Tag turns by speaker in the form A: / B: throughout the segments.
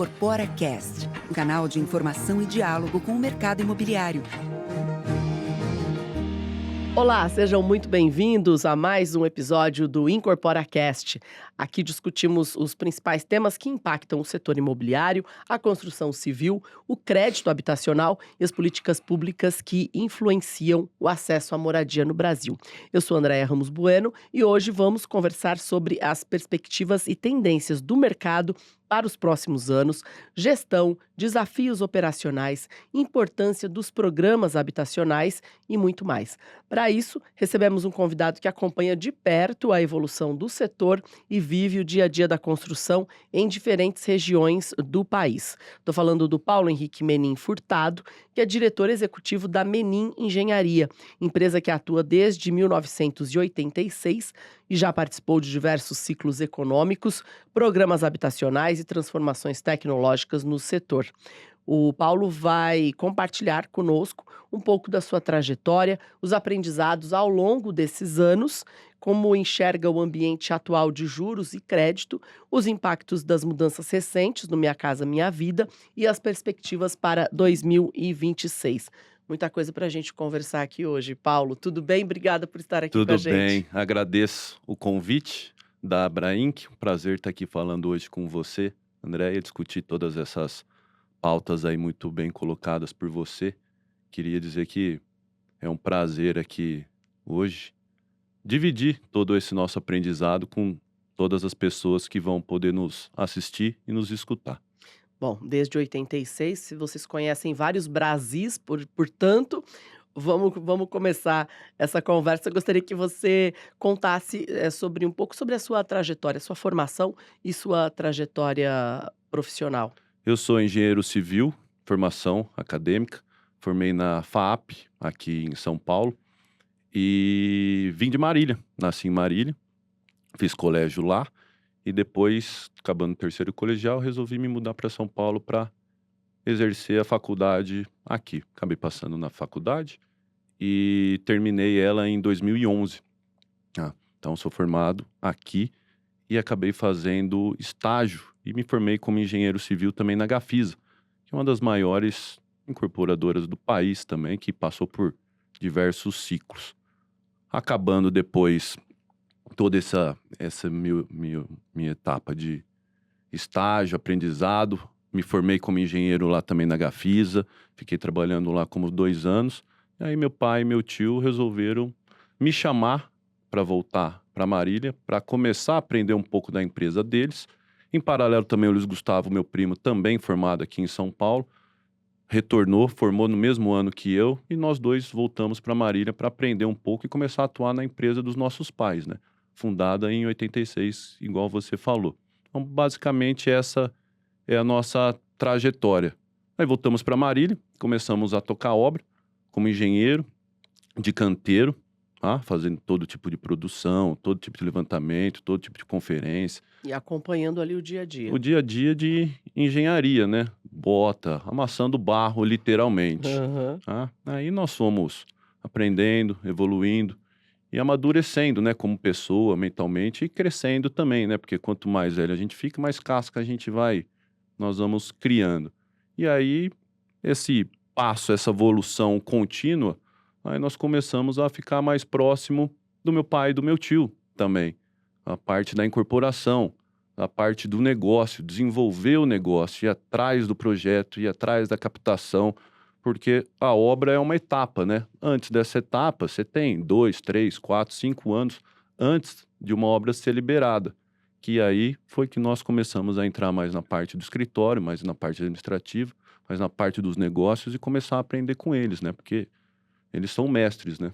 A: Incorpora Cast, um canal de informação e diálogo com o mercado imobiliário.
B: Olá, sejam muito bem-vindos a mais um episódio do Incorpora Cast. Aqui discutimos os principais temas que impactam o setor imobiliário, a construção civil, o crédito habitacional e as políticas públicas que influenciam o acesso à moradia no Brasil. Eu sou Andréia Ramos Bueno e hoje vamos conversar sobre as perspectivas e tendências do mercado para os próximos anos, gestão, desafios operacionais, importância dos programas habitacionais e muito mais. Para isso, recebemos um convidado que acompanha de perto a evolução do setor e vive o dia a dia da construção em diferentes regiões do país. Estou falando do Paulo Henrique Menin Furtado, que é diretor executivo da Menin Engenharia, empresa que atua desde 1986 e já participou de diversos ciclos econômicos, programas habitacionais e transformações tecnológicas no setor. O Paulo vai compartilhar conosco um pouco da sua trajetória, os aprendizados ao longo desses anos, como enxerga o ambiente atual de juros e crédito, os impactos das mudanças recentes no Minha Casa Minha Vida e as perspectivas para 2026. Muita coisa para a gente conversar aqui hoje. Paulo, tudo bem? Obrigada por estar aqui com a
C: Tudo
B: gente.
C: bem, agradeço o convite da Abrainc. Um prazer estar aqui falando hoje com você, André, e discutir todas essas pautas aí muito bem colocadas por você. Queria dizer que é um prazer aqui hoje dividir todo esse nosso aprendizado com todas as pessoas que vão poder nos assistir e nos escutar.
B: Bom, desde 86, se vocês conhecem vários Brasis, portanto, vamos começar essa conversa. Eu gostaria que você contasse sobre um pouco sobre a sua trajetória, sua formação e sua trajetória profissional.
C: Eu sou engenheiro civil, formação acadêmica, formei na FAAP, aqui em São Paulo, e vim de Marília, nasci em Marília, fiz colégio lá, e depois, acabando o terceiro colegial, resolvi me mudar para São Paulo para exercer a faculdade aqui. Acabei passando na faculdade e terminei ela em 2011. Então, sou formado aqui e acabei fazendo estágio e me formei como engenheiro civil também na Gafisa, que é uma das maiores incorporadoras do país também, que passou por diversos ciclos. Acabando depois toda essa minha etapa de estágio, aprendizado, me formei como engenheiro lá também na Gafisa, fiquei trabalhando lá como 2 anos, e aí meu pai e meu tio resolveram me chamar para voltar para Marília, para começar a aprender um pouco da empresa deles. Em paralelo também o Luiz Gustavo, meu primo, também formado aqui em São Paulo, retornou, formou no mesmo ano que eu, e nós dois voltamos para Marília para aprender um pouco e começar a atuar na empresa dos nossos pais, né? Fundada em 86, igual você falou. Então, basicamente, essa é a nossa trajetória. Aí voltamos para Marília, começamos a tocar obra como engenheiro, de canteiro, fazendo todo tipo de produção, todo tipo de levantamento, todo tipo de conferência.
B: E acompanhando ali o dia a dia.
C: O dia a dia de engenharia, né? Bota, amassando barro, literalmente. Aí nós fomos aprendendo, evoluindo e amadurecendo, né? Como pessoa, mentalmente, e crescendo também, né? Porque quanto mais velho a gente fica, mais casca nós vamos criando. E aí, esse passo, essa evolução contínua, aí nós começamos a ficar mais próximo do meu pai e do meu tio também. A parte da incorporação, a parte do negócio, desenvolver o negócio, ir atrás do projeto, ir atrás da captação, porque a obra é uma etapa, né? Antes dessa etapa, você tem 2, 3, 4, 5 anos antes de uma obra ser liberada, que aí foi que nós começamos a entrar mais na parte do escritório, mais na parte administrativa, mais na parte dos negócios e começar a aprender com eles, né? Porque eles são mestres, né?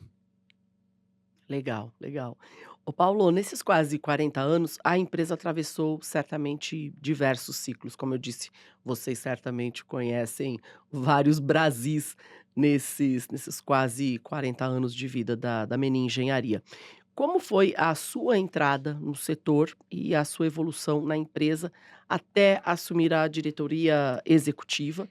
B: Legal, legal. Ô Paulo, nesses quase 40 anos, a empresa atravessou certamente diversos ciclos. Como eu disse, vocês certamente conhecem vários Brasis nesses quase 40 anos de vida da Menin Engenharia. Como foi a sua entrada no setor e a sua evolução na empresa até assumir a diretoria executiva?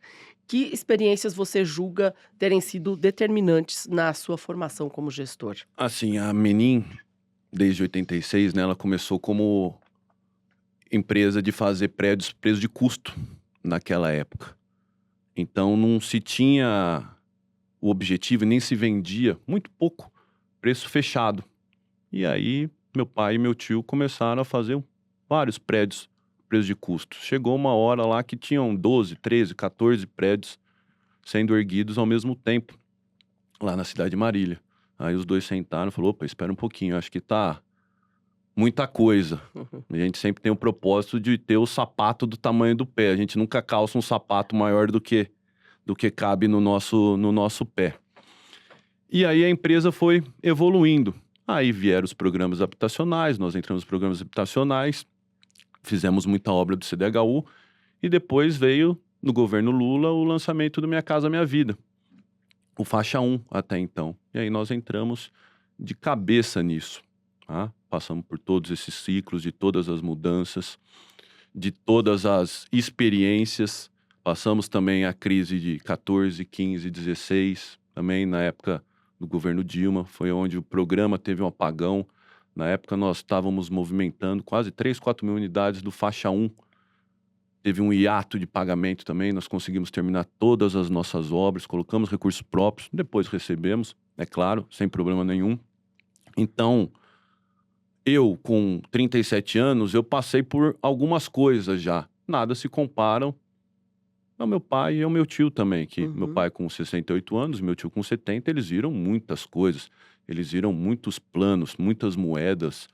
B: Que experiências você julga terem sido determinantes na sua formação como gestor?
C: Assim, a Menin, desde 86, né, ela começou como empresa de fazer prédios preço de custo, naquela época. Então não se tinha o objetivo e nem se vendia, muito pouco, preço fechado. E aí meu pai e meu tio começaram a fazer vários prédios, preço de custo. Chegou uma hora lá que tinham 12, 13, 14 prédios sendo erguidos ao mesmo tempo, lá na cidade de Marília. Aí os dois sentaram e falaram, opa, espera um pouquinho, acho que tá muita coisa. A gente sempre tem o propósito de ter o sapato do tamanho do pé. A gente nunca calça um sapato maior do que cabe no nosso pé. E aí a empresa foi evoluindo. Aí vieram os programas habitacionais, nós entramos nos programas habitacionais, fizemos muita obra do CDHU e depois veio, no governo Lula, o lançamento do Minha Casa Minha Vida, o faixa 1 até então. E aí nós entramos de cabeça nisso, tá? Passamos por todos esses ciclos, de todas as mudanças, de todas as experiências. Passamos também a crise de 14, 15, 16, também na época do governo Dilma, foi onde o programa teve um apagão. Na época nós estávamos movimentando quase 3, 4 mil unidades do faixa 1. Teve um hiato de pagamento também, nós conseguimos terminar todas as nossas obras, colocamos recursos próprios, depois recebemos, é claro, sem problema nenhum. Então, eu com 37 anos, eu passei por algumas coisas já. Nada se comparam ao meu pai e ao meu tio também, que meu pai com 68 anos, meu tio com 70, eles viram muitas coisas. Eles viram muitos planos, muitas moedas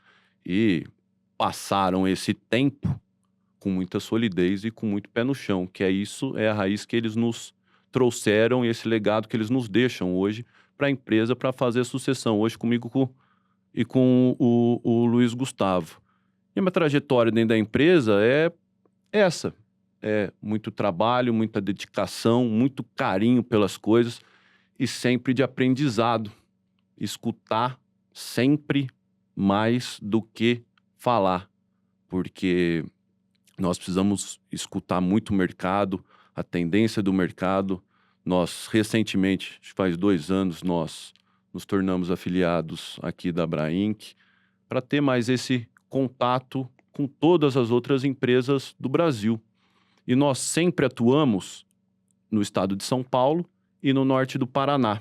C: e passaram esse tempo com muita solidez e com muito pé no chão, que é a raiz que eles nos trouxeram e esse legado que eles nos deixam hoje para a empresa, para fazer a sucessão. Hoje comigo e com o Luiz Gustavo. E a minha trajetória dentro da empresa é essa. É muito trabalho, muita dedicação, muito carinho pelas coisas e sempre de aprendizado. Escutar sempre mais do que falar, porque nós precisamos escutar muito o mercado, a tendência do mercado. Nós, recentemente, faz 2 anos, nós nos tornamos afiliados aqui da Abrainc para ter mais esse contato com todas as outras empresas do Brasil. E nós sempre atuamos no estado de São Paulo e no norte do Paraná.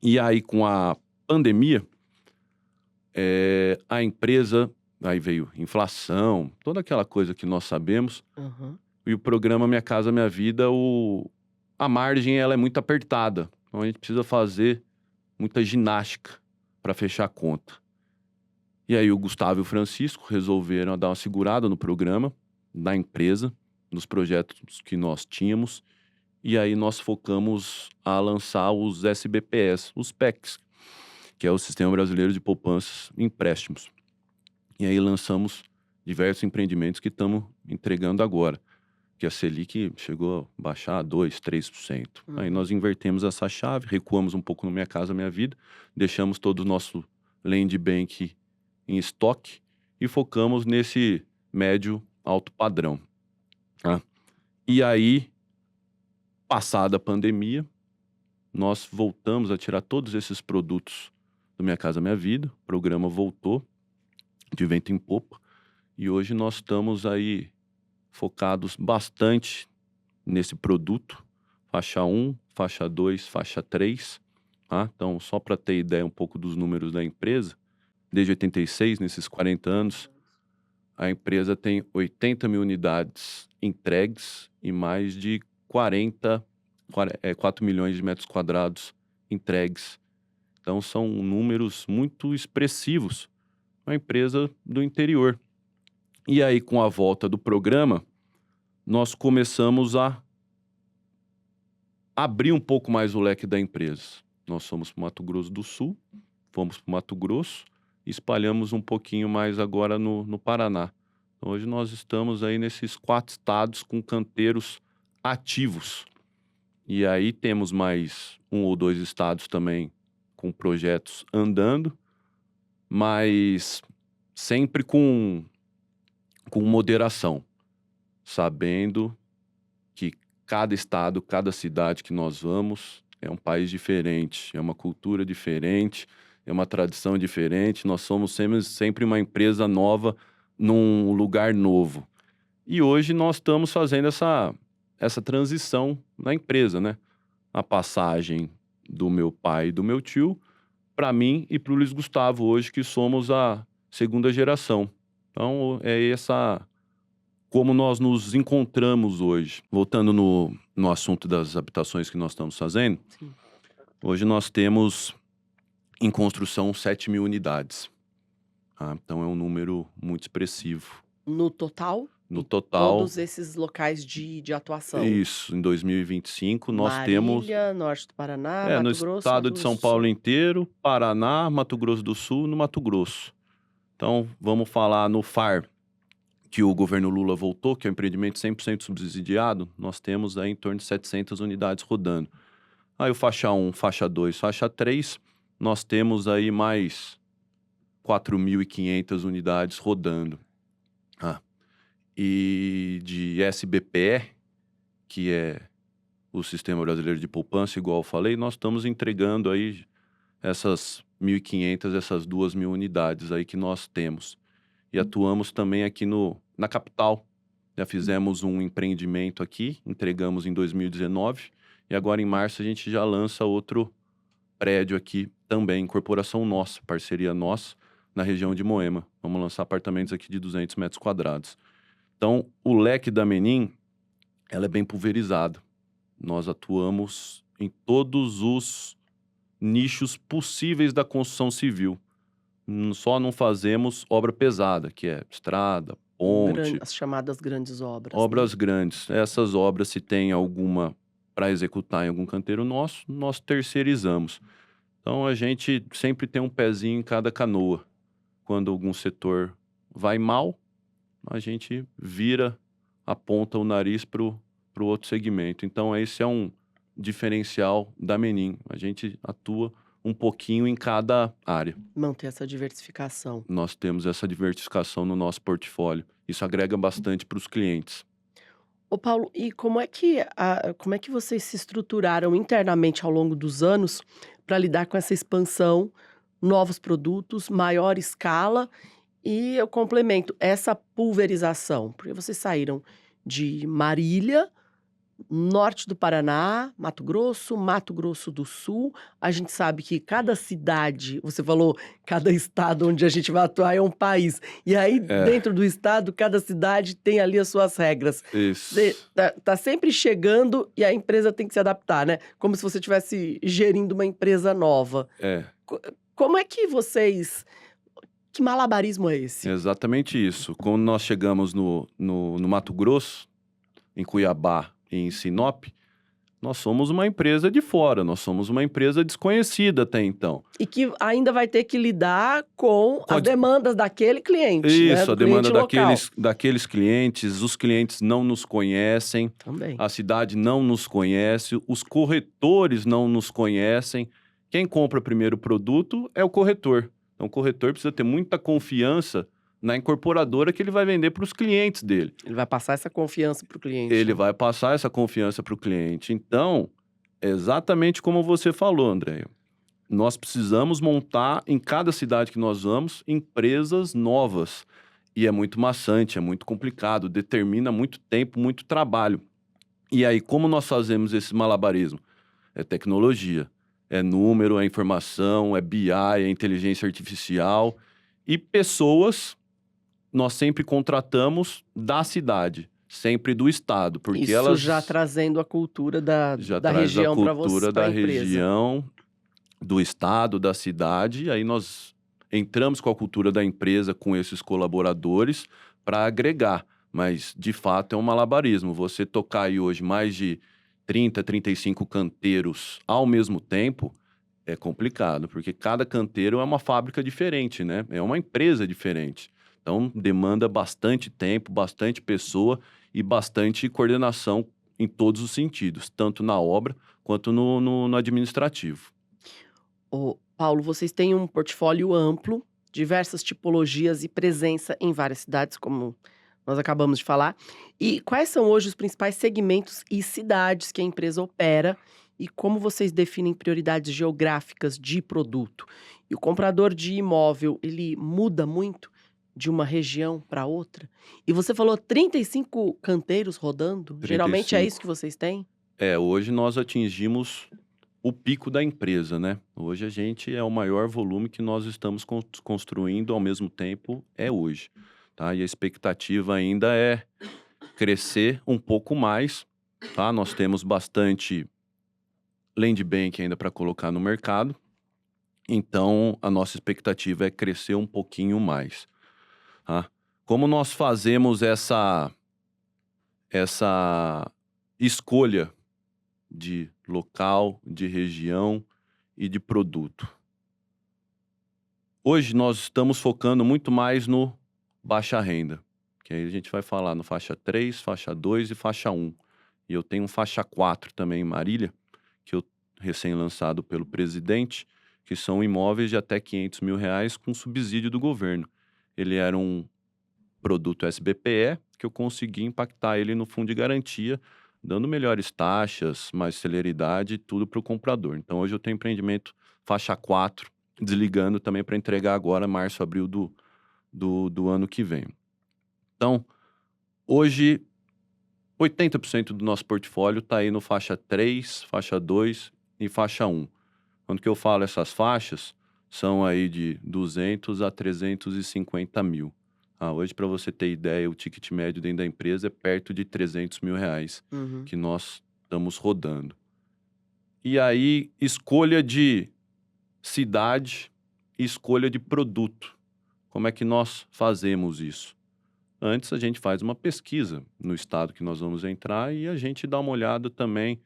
C: E aí, com a pandemia, a empresa, aí veio inflação, toda aquela coisa que nós sabemos, e o programa Minha Casa Minha Vida, a margem ela é muito apertada. Então a gente precisa fazer muita ginástica para fechar a conta. E aí o Gustavo e o Francisco resolveram dar uma segurada no programa da empresa, nos projetos que nós tínhamos, e aí nós focamos a lançar os SBPS, os PECs, que é o Sistema Brasileiro de Poupanças e Empréstimos. E aí lançamos diversos empreendimentos que estamos entregando agora, que a Selic chegou a baixar a 2%, 3%. Aí nós invertemos essa chave, recuamos um pouco no Minha Casa Minha Vida, deixamos todo o nosso land bank em estoque e focamos nesse médio alto padrão. Tá? E aí, passada a pandemia, nós voltamos a tirar todos esses produtos do Minha Casa Minha Vida. O programa voltou de vento em popa. E hoje nós estamos aí focados bastante nesse produto. Faixa 1, faixa 2, faixa 3. Tá? Então, só para ter ideia um pouco dos números da empresa, desde 86, nesses 40 anos, a empresa tem 80 mil unidades entregues e mais de 4 milhões de metros quadrados entregues. Então, são números muito expressivos. Uma empresa do interior. E aí, com a volta do programa, nós começamos a abrir um pouco mais o leque da empresa. Nós somos para o Mato Grosso do Sul, fomos para o Mato Grosso, espalhamos um pouquinho mais agora no Paraná. Então, hoje nós estamos aí nesses 4 estados com canteiros ativos. E aí temos mais 1 ou 2 estados também com projetos andando, mas sempre com moderação, sabendo que cada estado, cada cidade que nós vamos é um país diferente, é uma cultura diferente, é uma tradição diferente. Nós somos sempre uma empresa nova num lugar novo. E hoje nós estamos fazendo essa transição na empresa, né? A passagem do meu pai e do meu tio para mim e para o Luiz Gustavo hoje, que somos a segunda geração. Então, é essa como nós nos encontramos hoje. Voltando no assunto das habitações que nós estamos fazendo,
B: Sim.
C: hoje nós temos em construção 7.000 unidades. Tá? Então, é um número muito expressivo.
B: No total?
C: No
B: Em
C: total,
B: todos esses locais de atuação?
C: isso, em 2025, nós temos
B: Marília, Norte do Paraná,
C: no
B: Mato Grosso,
C: estado
B: Mato
C: de
B: Grosso
C: São
B: do
C: Paulo
B: Sul.
C: inteiro, Paraná, Mato Grosso do Sul, no Mato Grosso. Então, vamos falar no FAR, que o governo Lula voltou, que é um empreendimento 100% subsidiado, nós temos aí em torno de 700 unidades rodando. Aí o faixa 1, faixa 2, faixa 3, nós temos aí mais 4.500 unidades rodando. E de SBPE, que é o Sistema Brasileiro de Poupança, igual eu falei, nós estamos entregando aí essas 1.500, essas 2.000 unidades aí que nós temos. E atuamos também aqui na capital. Já fizemos um empreendimento aqui, entregamos em 2019, e agora em março a gente já lança outro prédio aqui também, incorporação nossa, parceria nossa, na região de Moema. Vamos lançar apartamentos aqui de 200 metros quadrados. Então, o leque da Menin, ela é bem pulverizada. Nós atuamos em todos os nichos possíveis da construção civil. Só não fazemos obra pesada, que é estrada, ponte,
B: As chamadas grandes obras.
C: obras grandes. Essas obras, se tem alguma para executar em algum canteiro nosso, nós terceirizamos. Então, a gente sempre tem um pezinho em cada canoa. Quando algum setor vai mal, a gente aponta o nariz para o outro segmento. Então, esse é um diferencial da Menin. A gente atua um pouquinho em cada área.
B: Manter essa diversificação.
C: Nós temos essa diversificação no nosso portfólio. Isso agrega bastante para os clientes.
B: Ô Paulo, e como é que vocês se estruturaram internamente ao longo dos anos para lidar com essa expansão, novos produtos, maior escala? E eu complemento essa pulverização, porque vocês saíram de Marília, norte do Paraná, Mato Grosso do Sul. A gente sabe que cada cidade, você falou, cada estado onde a gente vai atuar é um país. E aí, dentro do estado, cada cidade tem ali as suas regras.
C: Isso.
B: Você tá sempre chegando e a empresa tem que se adaptar, né? Como se você estivesse gerindo uma empresa nova. Como é que vocês... Que malabarismo é esse?
C: Exatamente isso. Quando nós chegamos no Mato Grosso, em Cuiabá e em Sinop, nós somos uma empresa de fora, nós somos uma empresa desconhecida até então.
B: E que ainda vai ter que lidar com as demandas daquele cliente, né?
C: Isso,
B: Do
C: a demanda
B: cliente
C: daqueles clientes, os clientes não nos conhecem,
B: Também.
C: a cidade não nos conhece, os corretores não nos conhecem. Quem compra primeiro o produto é o corretor. Então, o corretor precisa ter muita confiança na incorporadora que ele vai vender para os clientes dele.
B: Ele vai passar essa confiança para o cliente.
C: Ele vai passar essa confiança para o cliente. Então, é exatamente como você falou, André. Nós precisamos montar em cada cidade que nós vamos empresas novas. E é muito maçante, é muito complicado, determina muito tempo, muito trabalho. E aí, como nós fazemos esse malabarismo? É tecnologia. É número, é informação, é BI, é inteligência artificial. E pessoas, nós sempre contratamos da cidade, sempre do estado. Porque
B: Isso
C: elas
B: já trazendo a cultura da
C: traz
B: região para
C: a cultura da região, do estado, da cidade. Aí nós entramos com a cultura da empresa, com esses colaboradores, para agregar. Mas, de fato, é um malabarismo. Você tocar aí hoje mais de 30, 35 canteiros ao mesmo tempo é complicado, porque cada canteiro é uma fábrica diferente, né? É uma empresa diferente. Então, demanda bastante tempo, bastante pessoa e bastante coordenação em todos os sentidos, tanto na obra quanto no administrativo.
B: Ô, Paulo, vocês têm um portfólio amplo, diversas tipologias e presença em várias cidades, como nós acabamos de falar. E quais são hoje os principais segmentos e cidades que a empresa opera e como vocês definem prioridades geográficas de produto? E o comprador de imóvel, ele muda muito de uma região para outra? E você falou 35 canteiros rodando? Geralmente é isso
C: 35.
B: que vocês têm?
C: Hoje nós atingimos o pico da empresa, né? Hoje a gente é o maior volume que nós estamos construindo ao mesmo tempo hoje, tá? E a expectativa ainda é crescer um pouco mais, tá? Nós temos bastante land bank ainda para colocar no mercado, então a nossa expectativa é crescer um pouquinho mais, tá? Como nós fazemos essa escolha de local, de região e de produto? Hoje nós estamos focando muito mais no baixa renda, que aí a gente vai falar no faixa 3, faixa 2 e faixa 1. E eu tenho um faixa 4 também em Marília, que eu recém-lançado pelo presidente, que são imóveis de até R$ 500 mil com subsídio do governo. Ele era um produto SBPE, que eu consegui impactar ele no fundo de garantia, dando melhores taxas, mais celeridade, tudo para o comprador. Então hoje eu tenho empreendimento faixa 4, desligando também para entregar agora, março, abril do ano que vem. Então, hoje, 80% do nosso portfólio está aí no faixa 3, faixa 2 e faixa 1. Quando que eu falo essas faixas, são aí de 200 a 350 mil. Hoje, para você ter ideia, o ticket médio dentro da empresa é perto de R$ 300 mil que nós estamos rodando. E aí, escolha de cidade e escolha de produto. Como é que nós fazemos isso? Antes, a gente faz uma pesquisa no estado que nós vamos entrar e a gente dá uma olhada também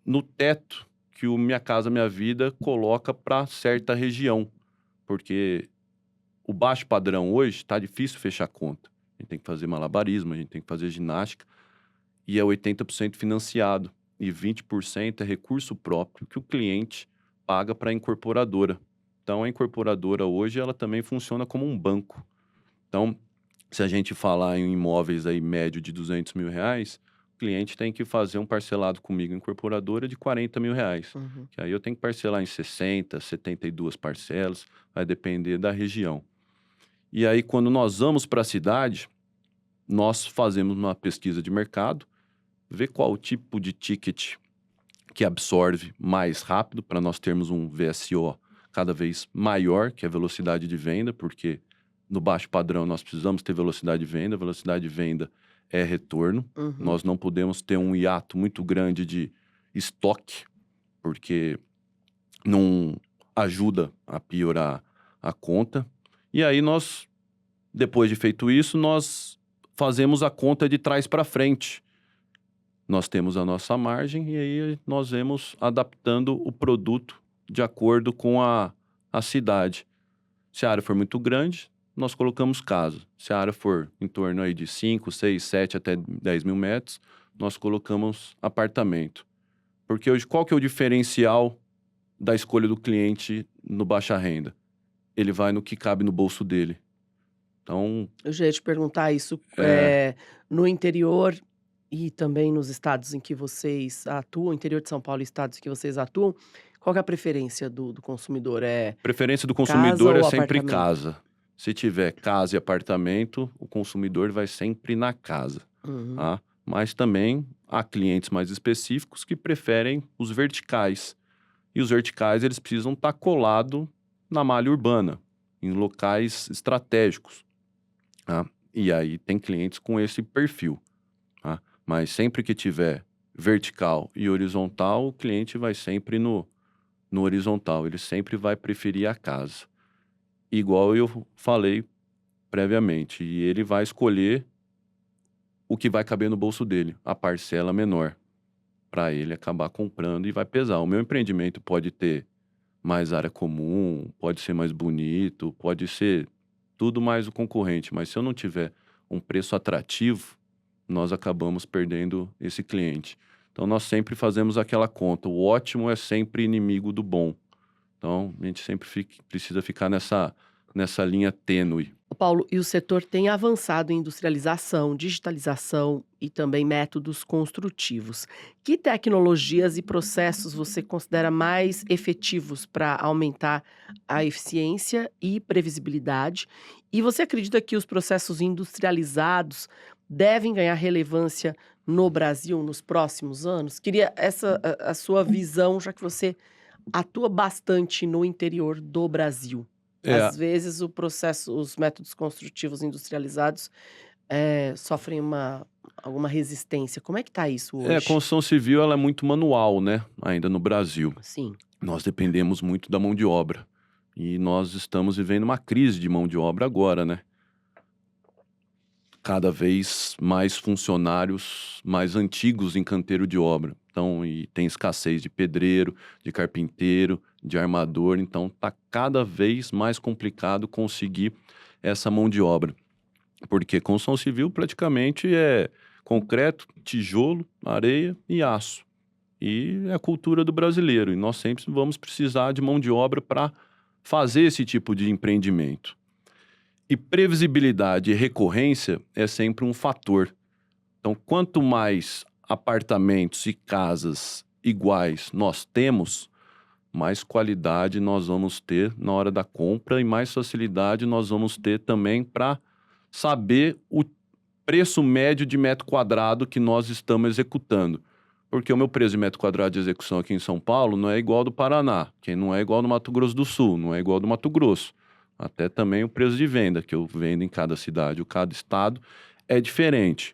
C: no teto que o Minha Casa Minha Vida coloca para certa região. Porque o baixo padrão hoje está difícil fechar conta. A gente tem que fazer malabarismo, a gente tem que fazer ginástica. E é 80% financiado. E 20% é recurso próprio que o cliente paga para a incorporadora. Então, a incorporadora hoje, ela também funciona como um banco. Então, se a gente falar em imóveis aí médio de R$ 200 mil, o cliente tem que fazer um parcelado comigo, incorporadora, de R$ 40 mil. Que aí eu tenho que parcelar em 60, 72 parcelas, vai depender da região. E aí, quando nós vamos para a cidade, nós fazemos uma pesquisa de mercado, ver qual o tipo de ticket que absorve mais rápido, para nós termos um VSO cada vez maior, que é a velocidade de venda, porque no baixo padrão nós precisamos ter velocidade de venda é retorno. Nós não podemos ter um hiato muito grande de estoque, porque não ajuda a piorar a conta. E aí nós, depois de feito isso, nós fazemos a conta de trás para frente. Nós temos a nossa margem e aí nós vamos adaptando o produto de acordo com a cidade. Se a área for muito grande, nós colocamos casa. Se a área for em torno aí de 5, 6, 7 até 10 mil metros, nós colocamos apartamento. Porque hoje, qual que é o diferencial da escolha do cliente no baixa renda? Ele vai no que cabe no bolso dele. Então,
B: Eu já ia te perguntar isso. No interior e também nos estados em que vocês atuam, interior de São Paulo e estados em que vocês atuam, qual que é a preferência do consumidor?
C: Preferência do consumidor
B: casa
C: é
B: ou
C: sempre
B: apartamento?
C: casa. Se tiver casa e apartamento, o consumidor vai sempre na casa. Tá? Mas também há clientes mais específicos que preferem os verticais. E os verticais, eles precisam estar colados na malha urbana, em locais estratégicos. Tá? E aí tem clientes com esse perfil. Tá? Mas sempre que tiver vertical e horizontal, o cliente vai sempre no horizontal. Ele sempre vai preferir a casa. Igual eu falei previamente. E ele vai escolher o que vai caber no bolso dele, a parcela menor, para ele acabar comprando e vai pesar. O meu empreendimento pode ter mais área comum, pode ser mais bonito, pode ser tudo mais o concorrente, mas se eu não tiver um preço atrativo, nós acabamos perdendo esse cliente. Então, nós sempre fazemos aquela conta. O ótimo é sempre inimigo do bom. Então, a gente sempre precisa ficar nessa linha tênue.
B: Paulo, e o setor tem avançado em industrialização, digitalização e também métodos construtivos. Que tecnologias e processos você considera mais efetivos para aumentar a eficiência e previsibilidade? E você acredita que os processos industrializados devem ganhar relevância no Brasil nos próximos anos? Queria a sua visão, já que você atua bastante no interior do Brasil.
C: É,
B: Às vezes os métodos construtivos industrializados sofrem alguma resistência. Como é que está isso
C: a
B: hoje?
C: construção civil ela é muito manual, né? Ainda no Brasil.
B: Sim.
C: Nós dependemos muito da mão de obra. E nós estamos vivendo uma crise de mão de obra agora, né? Cada vez mais funcionários mais antigos em canteiro de obra. Então, e tem escassez de pedreiro, de carpinteiro, de armador. Então, tá cada vez mais complicado conseguir essa mão de obra. Porque construção civil praticamente é concreto, tijolo, areia e aço. E é a cultura do brasileiro. E nós sempre vamos precisar de mão de obra para fazer esse tipo de empreendimento. E previsibilidade e recorrência é sempre um fator. Então, quanto mais apartamentos e casas iguais nós temos, mais qualidade nós vamos ter na hora da compra e mais facilidade nós vamos ter também para saber o preço médio de metro quadrado que nós estamos executando. Porque o meu preço de metro quadrado de execução aqui em São Paulo não é igual ao do Paraná, que não é igual ao do Mato Grosso do Sul, não é igual ao do Mato Grosso. Até também o preço de venda, que eu vendo em cada cidade ou cada estado, é diferente.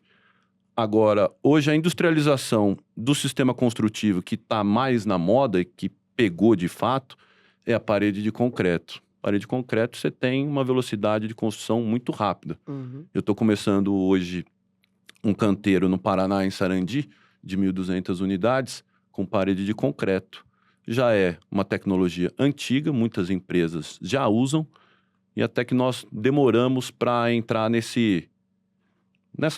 C: Agora, hoje a industrialização do sistema construtivo que está mais na moda e que pegou de fato é a parede de concreto. Parede de concreto você tem uma velocidade de construção muito rápida.
B: Uhum.
C: Eu estou começando hoje um canteiro no Paraná, em Sarandi, de 1.200 unidades, com parede de concreto. Já é uma tecnologia antiga, muitas empresas já usam, e até que nós demoramos para entrar nessa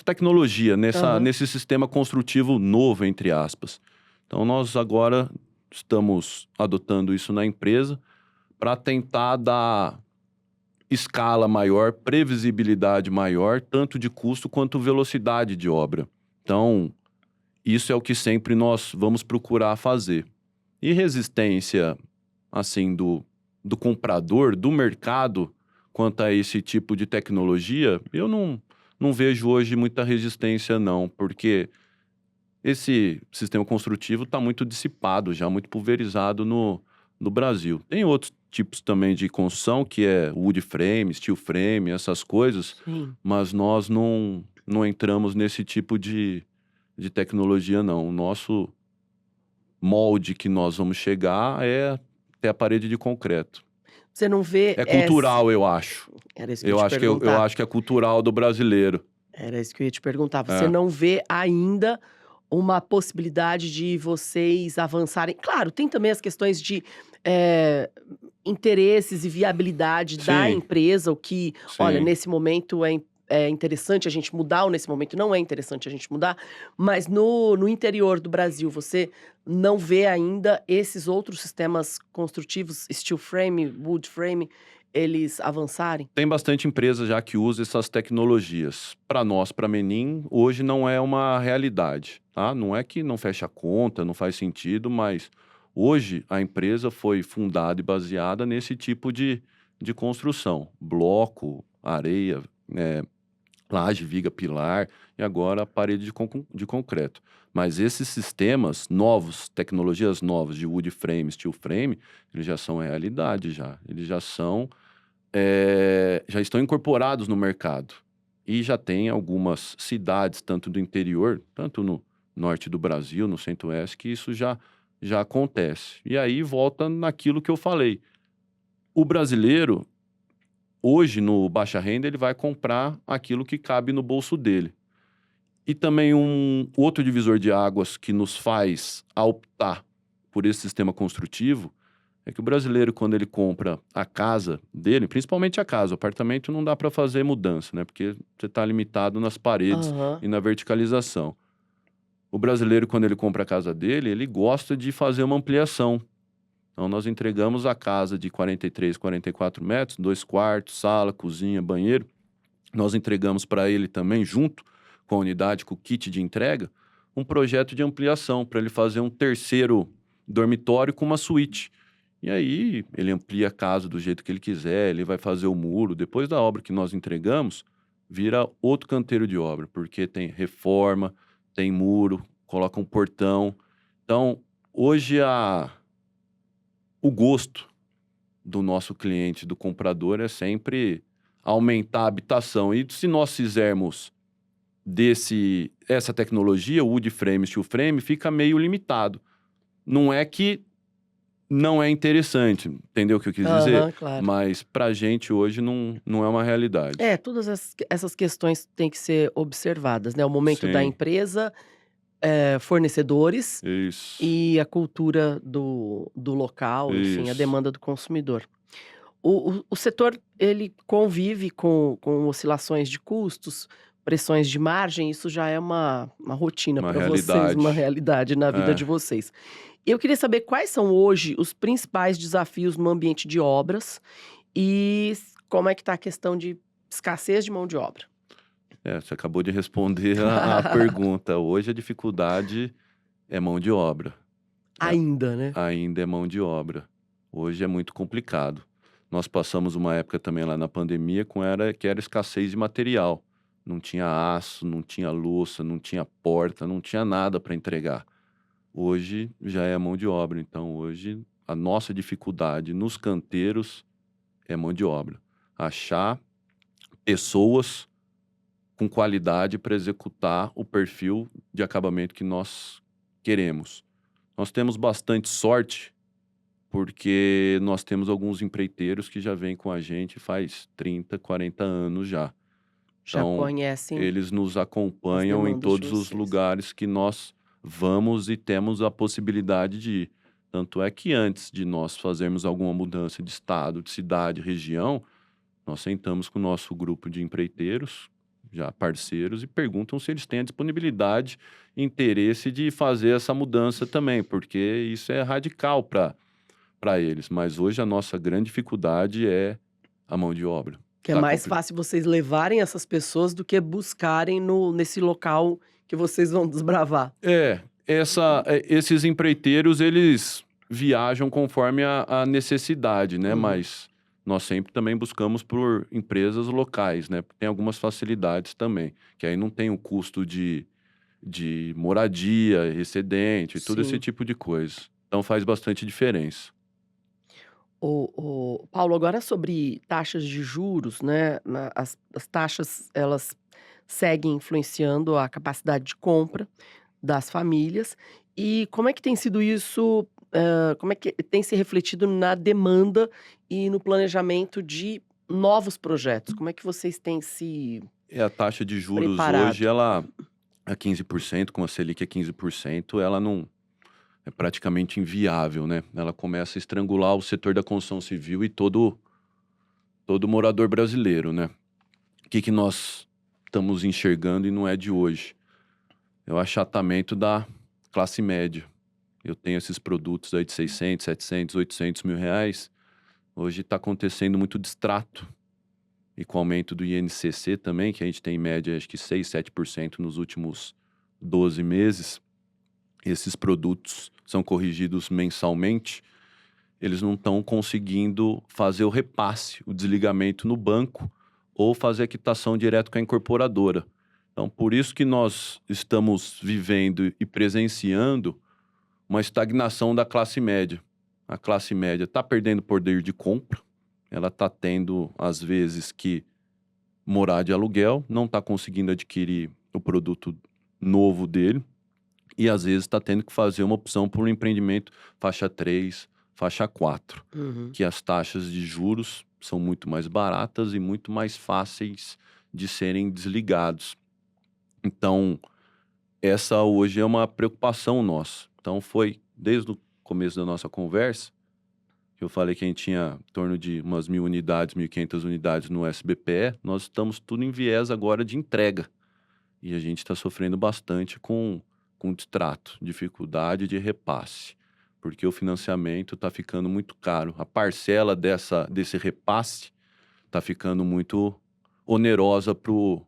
C: tecnologia, nesse sistema construtivo novo, entre aspas. Então, nós agora estamos adotando isso na empresa para tentar dar escala maior, previsibilidade maior, tanto de custo quanto velocidade de obra. Então, isso é o que sempre nós vamos procurar fazer. E resistência, assim, do comprador, do mercado, quanto a esse tipo de tecnologia, eu não vejo hoje muita resistência, não, porque esse sistema construtivo está muito dissipado, já muito pulverizado no Brasil. Tem outros tipos também de construção, que é wood frame, steel frame, essas coisas,
B: Sim.
C: mas nós não entramos nesse tipo de tecnologia, não. O nosso molde que nós vamos chegar é até a parede de concreto.
B: Você não vê
C: É cultural, eu acho.
B: Era isso que eu ia te
C: Eu
B: perguntar.
C: acho que é cultural do brasileiro.
B: Era isso que eu ia te perguntar. Você
C: É.
B: não vê ainda uma possibilidade de vocês avançarem? Claro, tem também as questões de interesses e viabilidade da
C: Sim.
B: empresa, o que, olha,
C: Sim.
B: nesse momento é interessante a gente mudar, ou nesse momento não é interessante a gente mudar, mas no interior do Brasil, você não vê ainda esses outros sistemas construtivos, steel frame, wood frame, eles avançarem?
C: Tem bastante empresa já que usa essas tecnologias. Para nós, para Menin, hoje não é uma realidade, tá? Não é que não fecha a conta, não faz sentido, mas hoje a empresa foi fundada e baseada nesse tipo de construção. Bloco, areia, laje, viga, pilar e agora a parede de concreto. Mas esses sistemas novos, tecnologias novas de wood frame, steel frame, eles já são realidade já. Eles já estão incorporados no mercado. E já tem algumas cidades, tanto do interior, tanto no norte do Brasil, no centro-oeste, que isso já acontece. E aí volta naquilo que eu falei. O brasileiro, hoje, no baixa renda, ele vai comprar aquilo que cabe no bolso dele. E também um outro divisor de águas que nos faz optar por esse sistema construtivo é que o brasileiro, quando ele compra a casa dele, principalmente a casa, o apartamento não dá para fazer mudança, né? Porque você está limitado nas paredes e na verticalização. O brasileiro, quando ele compra a casa dele, ele gosta de fazer uma ampliação. Então, nós entregamos a casa de 43, 44 metros, 2 quartos, sala, cozinha, banheiro. Nós entregamos para ele também, junto com a unidade, com o kit de entrega, um projeto de ampliação para ele fazer um terceiro dormitório com uma suíte. E aí, ele amplia a casa do jeito que ele quiser, ele vai fazer o muro. Depois da obra que nós entregamos, vira outro canteiro de obra, porque tem reforma, tem muro, coloca um portão. Então, hoje o gosto do nosso cliente, do comprador, é sempre aumentar a habitação. E se nós fizermos essa tecnologia, o wood frame, steel frame, fica meio limitado. Não é que não é interessante, entendeu o que eu quis dizer?
B: Claro.
C: Mas pra gente hoje não é uma realidade.
B: Todas essas questões têm que ser observadas, né? O momento da
C: Sim.
B: empresa, fornecedores
C: Isso.
B: e a cultura do local, enfim, a
C: Isso.
B: demanda do consumidor. O setor, ele convive com oscilações de custos, pressões de margem, isso já é uma rotina
C: Uma
B: para vocês,
C: realidade.
B: uma realidade na vida
C: É.
B: de vocês. Eu queria saber quais são hoje os principais desafios no ambiente de obras e como é que está a questão de escassez de mão de obra.
C: Você acabou de responder a pergunta. Hoje a dificuldade é mão de obra.
B: Ainda, né?
C: Ainda é mão de obra. Hoje é muito complicado. Nós passamos uma época também lá na pandemia que era escassez de material. Não tinha aço, não tinha louça, não tinha porta, não tinha nada para entregar. Hoje já é mão de obra. Então, hoje, a nossa dificuldade nos canteiros é mão de obra. Achar pessoas com qualidade para executar o perfil de acabamento que nós queremos. Nós temos bastante sorte, porque nós temos alguns empreiteiros que já vêm com a gente faz 30, 40 anos já.
B: Já
C: Então,
B: conhecem
C: eles nos
B: as
C: acompanham em
B: demandas de
C: todos os
B: vocês.
C: lugares que nós vamos e temos a possibilidade de ir. Tanto é que antes de nós fazermos alguma mudança de estado, de cidade, região, nós sentamos com o nosso grupo de empreiteiros, já parceiros, e perguntam se eles têm a disponibilidade e interesse de fazer essa mudança também, porque isso é radical para eles. Mas hoje a nossa grande dificuldade é a mão de obra.
B: Que é
C: Tá
B: mais
C: compli-
B: fácil vocês levarem essas pessoas do que buscarem nesse local que vocês vão desbravar.
C: Esses empreiteiros, eles viajam conforme a necessidade, né?
B: Uhum.
C: Mas nós sempre também buscamos por empresas locais, né? Porque tem algumas facilidades também, que aí não tem o custo de moradia, excedente, todo esse
B: Sim.
C: tipo de coisa. Então faz bastante diferença.
B: Paulo, agora sobre taxas de juros, né? As taxas, elas seguem influenciando a capacidade de compra das famílias. E como é que tem sido isso? Como é que tem se refletido na demanda e no planejamento de novos projetos? Como é que vocês têm se
C: A taxa de juros
B: preparado?
C: hoje, ela a 15%, com a Selic a 15%, ela não é praticamente inviável, né? Ela começa a estrangular o setor da construção civil e todo morador brasileiro, né? O que nós estamos enxergando e não é de hoje? É o achatamento da classe média. Eu tenho esses produtos aí de 600, 700, 800 mil reais. Hoje está acontecendo muito distrato. E com o aumento do INCC também, que a gente tem em média acho que 6, 7% nos últimos 12 meses, esses produtos são corrigidos mensalmente, eles não estão conseguindo fazer o repasse, o desligamento no banco ou fazer a quitação direto com a incorporadora. Então, por isso que nós estamos vivendo e presenciando uma estagnação da classe média. A classe média está perdendo poder de compra, ela está tendo, às vezes, que morar de aluguel, não está conseguindo adquirir o produto novo dele e, às vezes, está tendo que fazer uma opção por um empreendimento faixa 3, faixa 4,
B: Uhum.
C: que as taxas de juros são muito mais baratas e muito mais fáceis de serem desligados. Então, essa hoje é uma preocupação nossa. Então, foi desde o começo da nossa conversa que eu falei que a gente tinha em torno de umas 1.000 unidades, 1.500 unidades no SBPE. Nós estamos tudo em viés agora de entrega. E a gente está sofrendo bastante com distrato, dificuldade de repasse. porque o financiamento está ficando muito caro. A parcela desse repasse está ficando muito onerosa para o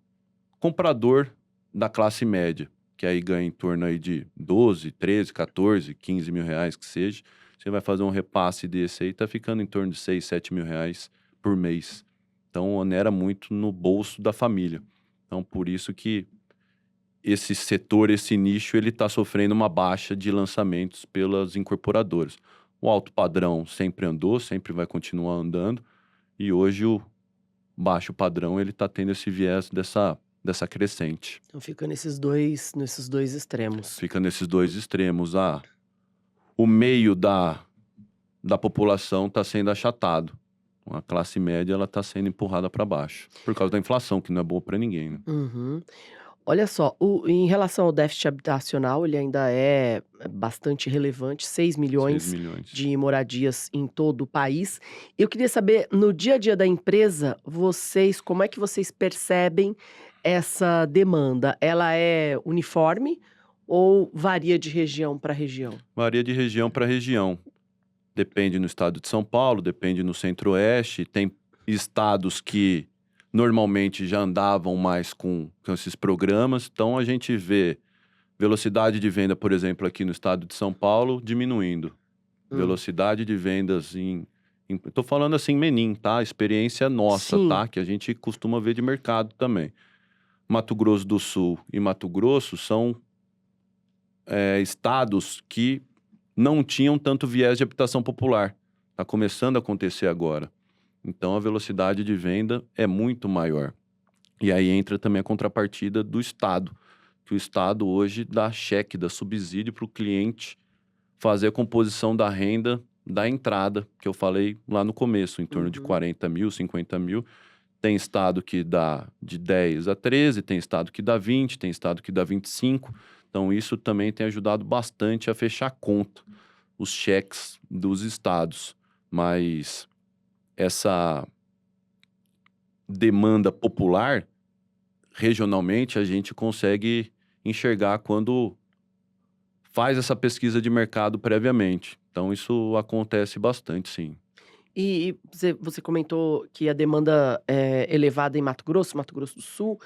C: comprador da classe média, que aí ganha em torno aí de 12, 13, 14, 15 mil reais que seja. Você vai fazer um repasse desse aí, está ficando em torno de 6, 7 mil reais por mês. Então, onera muito no bolso da família. Então, por isso que esse setor, esse nicho, ele está sofrendo uma baixa de lançamentos pelas incorporadoras. O alto padrão sempre andou, sempre vai continuar andando, e hoje o baixo padrão ele está tendo esse viés dessa crescente.
B: Então fica nesses dois extremos.
C: Fica nesses dois extremos. O meio da população está sendo achatado. A classe média ela está sendo empurrada para baixo, por causa da inflação, que não é boa para ninguém, né?
B: Uhum. Olha só, em relação ao déficit habitacional, ele ainda é bastante relevante, 6
C: 6
B: milhões
C: milhões.
B: de moradias em todo o país. Eu queria saber, no dia a dia da empresa, como é que vocês percebem essa demanda? Ela é uniforme ou varia de região para região?
C: Varia de região para região. Depende no estado de São Paulo, depende no centro-oeste. Tem estados que normalmente já andavam mais com esses programas. Então, a gente vê velocidade de venda, por exemplo, aqui no estado de São Paulo, diminuindo. Velocidade de vendas tô falando assim, Menin, tá? Experiência nossa,
B: Sim.
C: tá? Que a gente costuma ver de mercado também. Mato Grosso do Sul e Mato Grosso são estados que não tinham tanto viés de habitação popular. Está começando a acontecer agora. Então, a velocidade de venda é muito maior. E aí entra também a contrapartida do Estado, que o Estado hoje dá cheque, dá subsídio para o cliente fazer a composição da renda da entrada, que eu falei lá no começo, em torno de 40 mil, 50 mil. Tem estado que dá de 10 a 13, tem estado que dá 20, tem estado que dá 25. Então, isso também tem ajudado bastante a fechar a conta, os cheques dos estados. Mas essa demanda popular, regionalmente, a gente consegue enxergar quando faz essa pesquisa de mercado previamente. Então, isso acontece bastante, sim.
B: E você comentou que a demanda é elevada em Mato Grosso do Sul.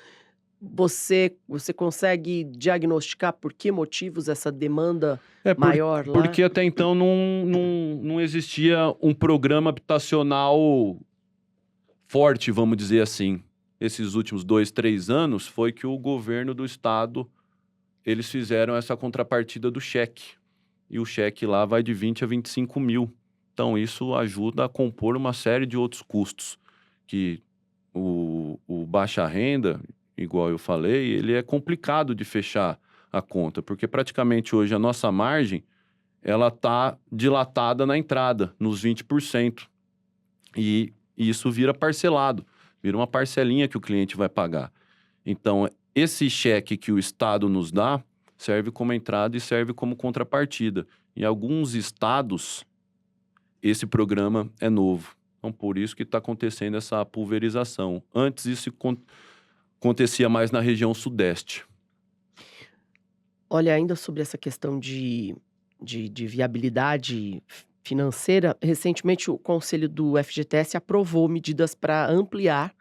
B: Você consegue diagnosticar por que motivos essa demanda maior lá?
C: Porque até então não existia um programa habitacional forte, vamos dizer assim. Esses últimos 2, 3 anos foi que o governo do estado, eles fizeram essa contrapartida do cheque. E o cheque lá vai de 20 a 25 mil. Então, isso ajuda a compor uma série de outros custos. Que o baixa renda, igual eu falei, ele é complicado de fechar a conta. Porque praticamente hoje a nossa margem, ela está dilatada na entrada, nos 20%. E isso vira parcelado, vira uma parcelinha que o cliente vai pagar. Então, esse cheque que o Estado nos dá serve como entrada e serve como contrapartida. Em alguns estados, esse programa é novo. Então, por isso que está acontecendo essa pulverização. Antes, isso acontecia mais na região sudeste.
B: Olha, ainda sobre essa questão de viabilidade financeira, recentemente o Conselho do FGTS aprovou medidas para ampliar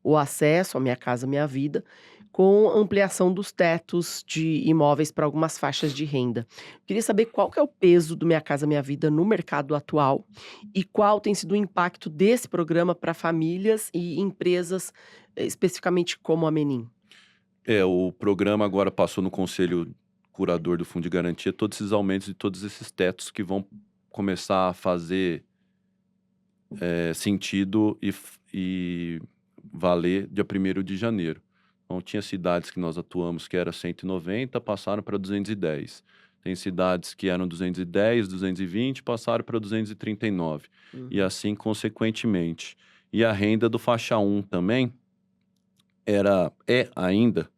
B: o acesso à Minha Casa Minha Vida, com ampliação dos tetos de imóveis para algumas faixas de renda. Queria saber qual que é o peso do Minha Casa Minha Vida no mercado atual e qual tem sido o impacto desse programa para famílias e empresas, especificamente como a Menin.
C: O programa agora passou no Conselho Curador do Fundo de Garantia, todos esses aumentos e todos esses tetos que vão começar a fazer sentido e valer dia 1º de janeiro. Então, tinha cidades que nós atuamos que era 190, passaram para 210. Tem cidades que eram 210, 220, passaram para 239. E assim, consequentemente. E a renda do faixa 1 também é ainda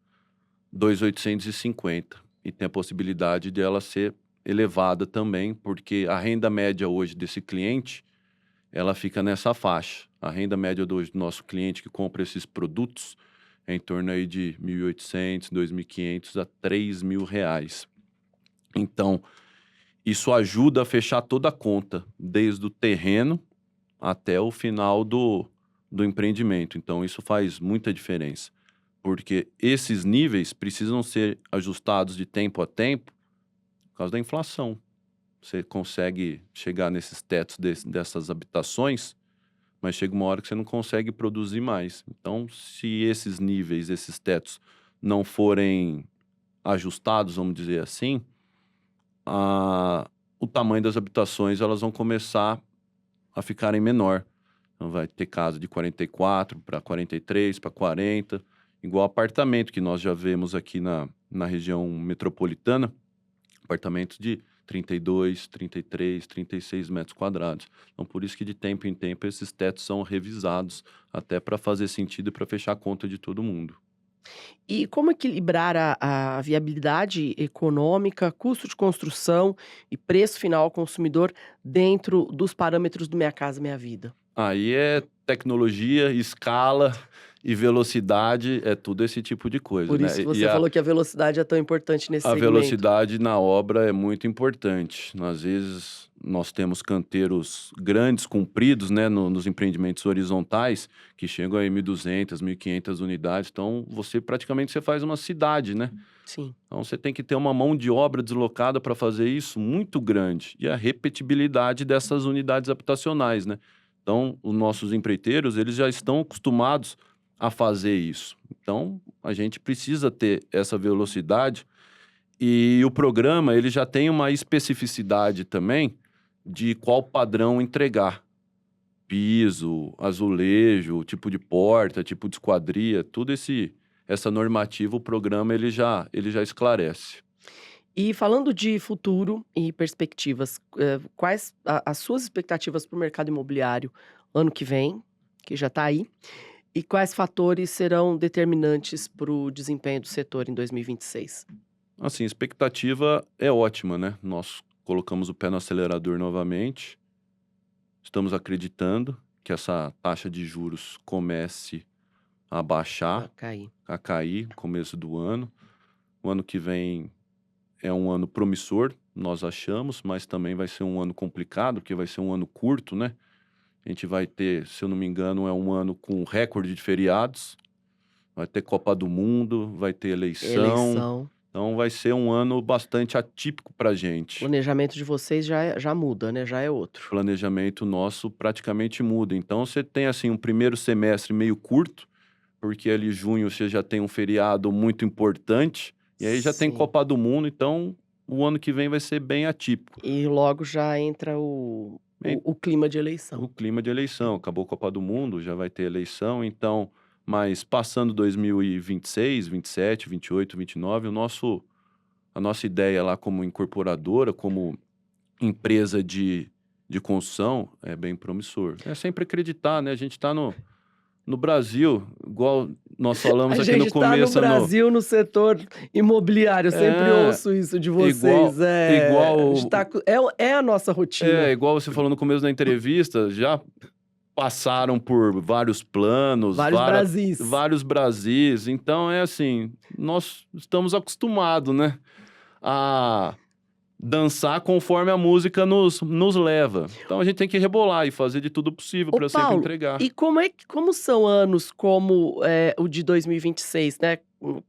C: 2.850. E tem a possibilidade de ela ser elevada também, porque a renda média hoje desse cliente, ela fica nessa faixa. A renda média do nosso cliente que compra esses produtos é em torno aí de R$ 1.800, R$ 2.500 a R$ 3.000. Então, Isso ajuda a fechar toda a conta, desde o terreno até o final do empreendimento. Então, isso faz muita diferença, porque esses níveis precisam ser ajustados de tempo a tempo por causa da inflação. Você consegue chegar nesses tetos dessas habitações, mas chega uma hora que você não consegue produzir mais. Então, se esses níveis, esses tetos não forem ajustados, vamos dizer assim, o tamanho das habitações elas vão começar a ficarem menor. Então, vai ter casa de 44 para 43, para 40, igual apartamento que nós já vemos aqui na região metropolitana, apartamentos de 32, 33, 36 metros quadrados. Então, por isso que de tempo em tempo esses tetos são revisados, até para fazer sentido e para fechar a conta de todo mundo.
B: E como equilibrar a viabilidade econômica, custo de construção e preço final ao consumidor dentro dos parâmetros do Minha Casa Minha Vida?
C: Aí é tecnologia, escala e velocidade, é tudo esse tipo de coisa,
B: Por
C: né?
B: isso que
C: E
B: você falou que a velocidade é tão importante nesse
C: a
B: segmento.
C: velocidade na obra é muito importante. Às vezes nós temos canteiros grandes, compridos, né, nos empreendimentos horizontais, que chegam a 1.200, 1.500 unidades. Então, você faz uma cidade, né?
B: Sim.
C: Então, você tem que ter uma mão de obra deslocada para fazer isso muito grande. E a repetibilidade dessas unidades habitacionais, né? Então, os nossos empreiteiros, eles já estão acostumados a fazer isso. Então, a gente precisa ter essa velocidade e o programa, ele já tem uma especificidade também de qual padrão entregar. Piso, azulejo, tipo de porta, tipo de esquadria, tudo essa normativa, o programa ele já esclarece.
B: E falando de futuro e perspectivas, quais as suas expectativas para o mercado imobiliário ano que vem, que já está aí, e quais fatores serão determinantes para o desempenho do setor em 2026?
C: Assim, a expectativa é ótima, né? Nós colocamos o pé no acelerador novamente. Estamos acreditando que essa taxa de juros comece a baixar,
B: Cair.
C: a cair no começo do ano. O ano que vem é um ano promissor, nós achamos, mas também vai ser um ano complicado, porque vai ser um ano curto, né? A gente vai ter, se eu não me engano, é um ano com recorde de feriados. Vai ter Copa do Mundo, vai ter eleição. Então vai ser um ano bastante atípico para a
B: O
C: gente.
B: planejamento de vocês já muda, né? Já é
C: O
B: outro.
C: planejamento nosso praticamente muda. Então você tem assim um primeiro semestre meio curto, porque ali junho você já tem um feriado muito importante, e aí já tem
B: Sim.
C: Copa do Mundo, então o ano que vem vai ser bem atípico.
B: E logo já entra o clima de eleição.
C: O clima de eleição, acabou a Copa do Mundo, já vai ter eleição, então, mas passando 2026, 27, 28, 29, a nossa ideia lá como incorporadora, como empresa de construção, é bem promissor. É sempre acreditar, né? A gente está no Brasil, igual nós falamos aqui no começo.
B: A gente está no Brasil, no setor imobiliário. Eu sempre ouço isso de vocês.
C: Igual
B: é a nossa rotina.
C: É, igual você falou no começo da entrevista, já passaram por vários planos. Vários Brasis. Então, é assim, nós estamos acostumados, né? A dançar conforme a música nos leva. Então, a gente tem que rebolar e fazer de tudo possível para sempre entregar.
B: E como são anos como o de 2026, né?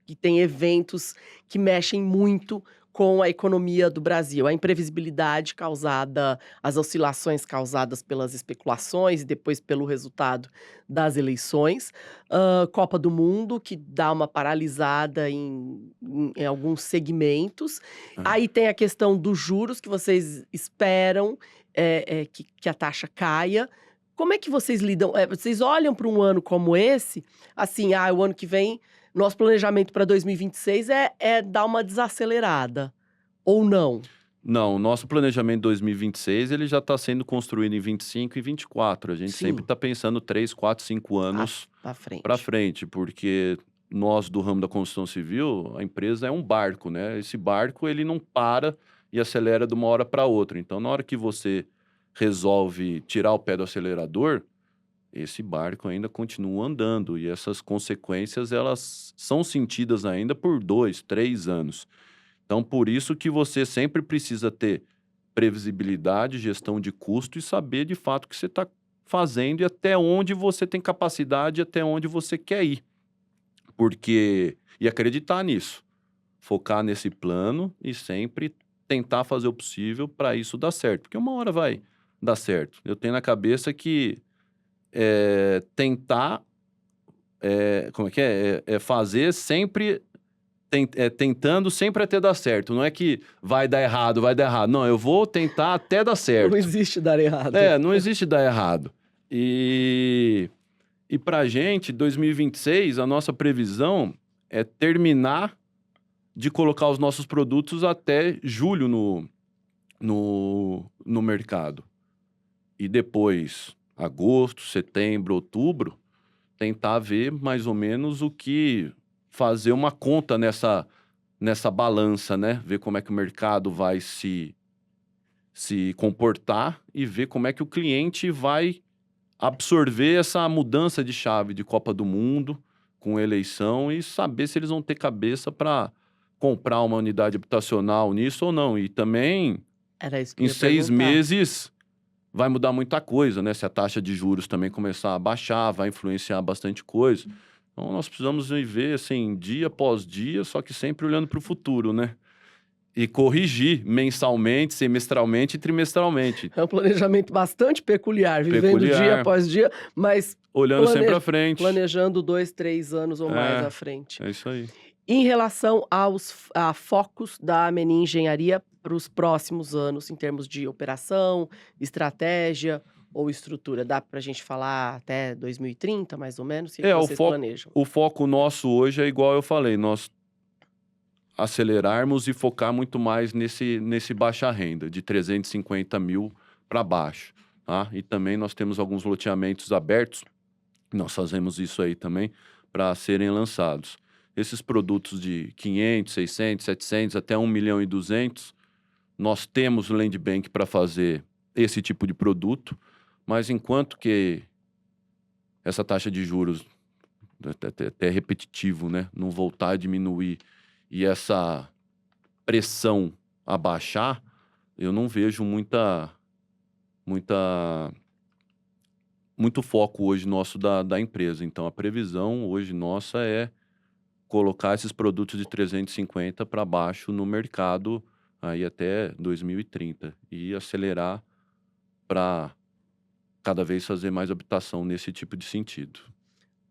B: Que tem eventos que mexem muito com a economia do Brasil. A imprevisibilidade causada, as oscilações causadas pelas especulações e depois pelo resultado das eleições. Copa do Mundo, que dá uma paralisada em alguns segmentos. Aí tem a questão dos juros, que vocês esperam que a taxa caia. Como é que vocês lidam? Vocês olham para um ano como esse, assim, o ano que vem, nosso planejamento para 2026 é dar uma desacelerada, ou não?
C: Não, o nosso planejamento 2026, ele já está sendo construído em 25 e 24. A gente sempre está pensando 3, 4, 5 anos para frente, porque nós do ramo da construção civil, a empresa é um barco, né? Esse barco, ele não para e acelera de uma hora para outra. Então, na hora que você resolve tirar o pé do acelerador, esse barco ainda continua andando e essas consequências, elas são sentidas ainda por 2, 3 anos. Então, por isso que você sempre precisa ter previsibilidade, gestão de custo e saber de fato o que você está fazendo e até onde você tem capacidade e até onde você quer ir. E acreditar nisso. Focar nesse plano e sempre tentar fazer o possível para isso dar certo. Porque uma hora vai dar certo. Eu tenho na cabeça que tentar... como é que é? Fazer sempre... tentando sempre até dar certo. Não é que vai dar errado. Não, eu vou tentar até dar certo.
B: Não existe dar errado.
C: Não existe dar errado. E pra gente, 2026, a nossa previsão é terminar de colocar os nossos produtos até julho no mercado. E depois, agosto, setembro, outubro, tentar ver mais ou menos o que... fazer uma conta nessa balança, né? Ver como é que o mercado vai se comportar e ver como é que o cliente vai absorver essa mudança de chave de Copa do Mundo com eleição e saber se eles vão ter cabeça para comprar uma unidade habitacional nisso ou não. E também,
B: Era isso que eu
C: em
B: ia
C: 6
B: perguntar.
C: meses, vai mudar muita coisa, né? Se a taxa de juros também começar a baixar, vai influenciar bastante coisa. Então, nós precisamos viver, assim, dia após dia, só que sempre olhando para o futuro, né? E corrigir mensalmente, semestralmente e trimestralmente.
B: É um planejamento bastante peculiar, vivendo dia após dia, mas
C: Olhando sempre à frente.
B: planejando 2, 3 anos ou mais à frente.
C: É isso aí.
B: Em relação a focos da Menin Engenharia para os próximos anos, em termos de operação, estratégia ou estrutura, dá para a gente falar até 2030, mais ou menos? O que vocês planejam?
C: O foco nosso hoje é igual eu falei, nós acelerarmos e focar muito mais nesse baixa renda, de 350 mil para baixo. Tá? E também nós temos alguns loteamentos abertos, nós fazemos isso aí também, para serem lançados. Esses produtos de 500, 600, 700, até 1 milhão e 200, nós temos land bank para fazer esse tipo de produto, mas enquanto que essa taxa de juros, até repetitivo, né, não voltar a diminuir e essa pressão abaixar, eu não vejo muito foco hoje nosso da empresa. Então, a previsão hoje nossa é colocar esses produtos de 350 para baixo no mercado aí até 2030 e acelerar para cada vez fazer mais habitação nesse tipo de sentido.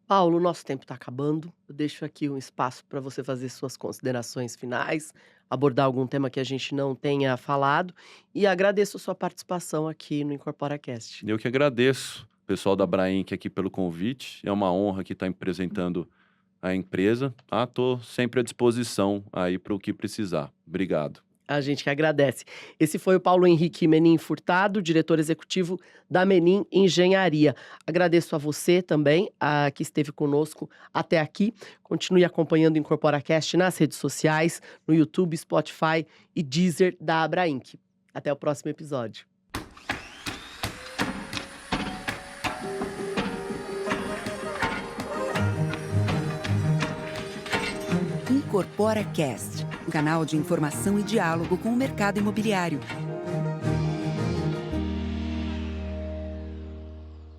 B: Paulo, o nosso tempo está acabando. Eu deixo aqui um espaço para você fazer suas considerações finais, abordar algum tema que a gente não tenha falado e agradeço a sua participação aqui no IncorporaCast.
C: Eu que agradeço, pessoal da Abrainc aqui pelo convite. É uma honra aqui estar apresentando a empresa. Estou sempre à disposição aí para o que precisar. Obrigado.
B: A gente que agradece. Esse foi o Paulo Henrique Menin Furtado, diretor executivo da Menin Engenharia. Agradeço a você também, que esteve conosco até aqui. Continue acompanhando o IncorporaCast nas redes sociais, no YouTube, Spotify e Deezer da Abrainc. Até o próximo episódio.
A: IncorporaCast, um canal de informação e diálogo com o mercado imobiliário.